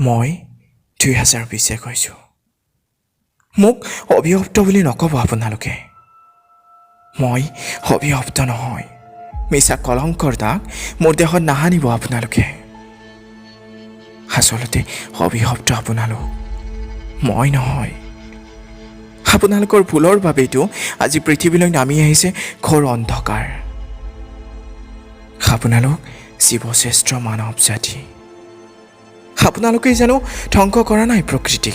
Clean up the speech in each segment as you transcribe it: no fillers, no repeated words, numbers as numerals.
মই 2020 কৈছোঁ। মোক অভিশপ্ত বুলি নক'ব আপোনালোকে। মই অভিশপ্ত নহয়। মিছা কলংকৰ দাগ মোৰ দেহত নাহানিব আপোনালোকে। আচলতে অভিশপ্ত আপোনালোক, মই নহয়। আপোনালোকৰ ভুলৰ বাবেইতো আজি পৃথিৱীলৈ নামি আহিছে ঘোৰ অন্ধকাৰ। আপোনালোক জীৱশ্ৰেষ্ঠ মানৱ জাতি। আপোনালোকেই জানো ধ্বংস কৰা নাই প্ৰকৃতিক।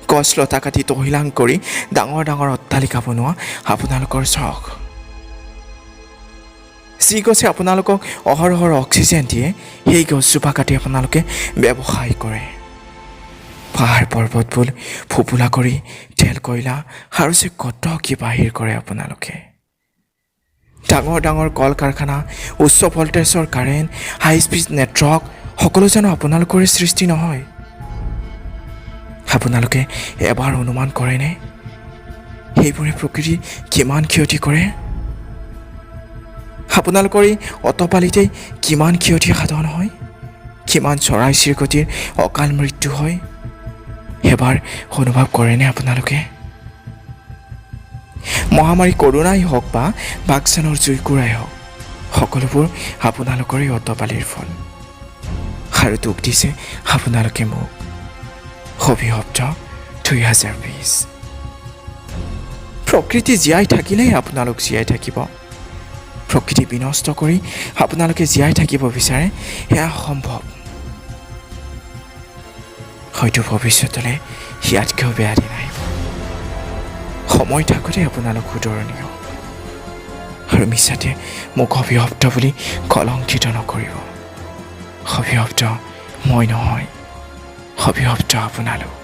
গছ লতা কাটি তহিলাং কৰি ডাঙৰ ডাঙৰ অট্টালিকা বনোৱা আপোনালোকৰ চখ। যি গছে আপোনালোকক অহৰহৰ অক্সিজেন দিয়ে, সেই গছজোপা কাটি আপোনালোকে ব্যৱসায় কৰে। পাহাৰ পৰ্বতবোৰ ফোপোলা কৰি তেল কয়লা আৰু যে কত কি বাহিৰ কৰে আপোনালোকে। ডাঙৰ ডাঙৰ কল কাৰখানা, উচ্চ ভল্টেজৰ কাৰেণ্ট, হাই স্পীড নেটৱৰ্ক সকলো জানো আপোনালোকৰে সৃষ্টি নহয়। আপোনালোকে এবাৰ অনুমান কৰেনে সেইবোৰে প্ৰকৃতি কিমান ক্ষতি কৰে? আপোনালোকৰ এই অটপালিতেই কিমান ক্ষতি সাধন হয়, কিমান চৰাই চিৰিকটিৰ অকাল মৃত্যু হয়, এবাৰ অনুভৱ কৰেনে আপোনালোকে? মহামাৰী কৰোণাই হওক বা বাঘজানৰ জুইকুৰাই হওক, সকলোবোৰ আপোনালোকৰে অটপালিৰ ফল। আৰু দুখ দিছে আপোনালোকে মোক। অভিশপ্ত 2020। প্ৰকৃতি জীয়াই থাকিলেই আপোনালোক জীয়াই থাকিব। প্ৰকৃতি বিনষ্ট কৰি আপোনালোকে জীয়াই থাকিব বিচাৰে, এয়া সম্ভৱ। হয়তো ভৱিষ্যতলৈ ইয়াতকৈও বেয়া দিন আহিব। সময় থাকোঁতে আপোনালোক শুধৰণীয়। আৰু মিছাতে মোক অভিশপ্ত বুলি কলংকিত নকৰিব। অভিশপ্ত মই নহয়, অভিশপ্ত আপোনালোক।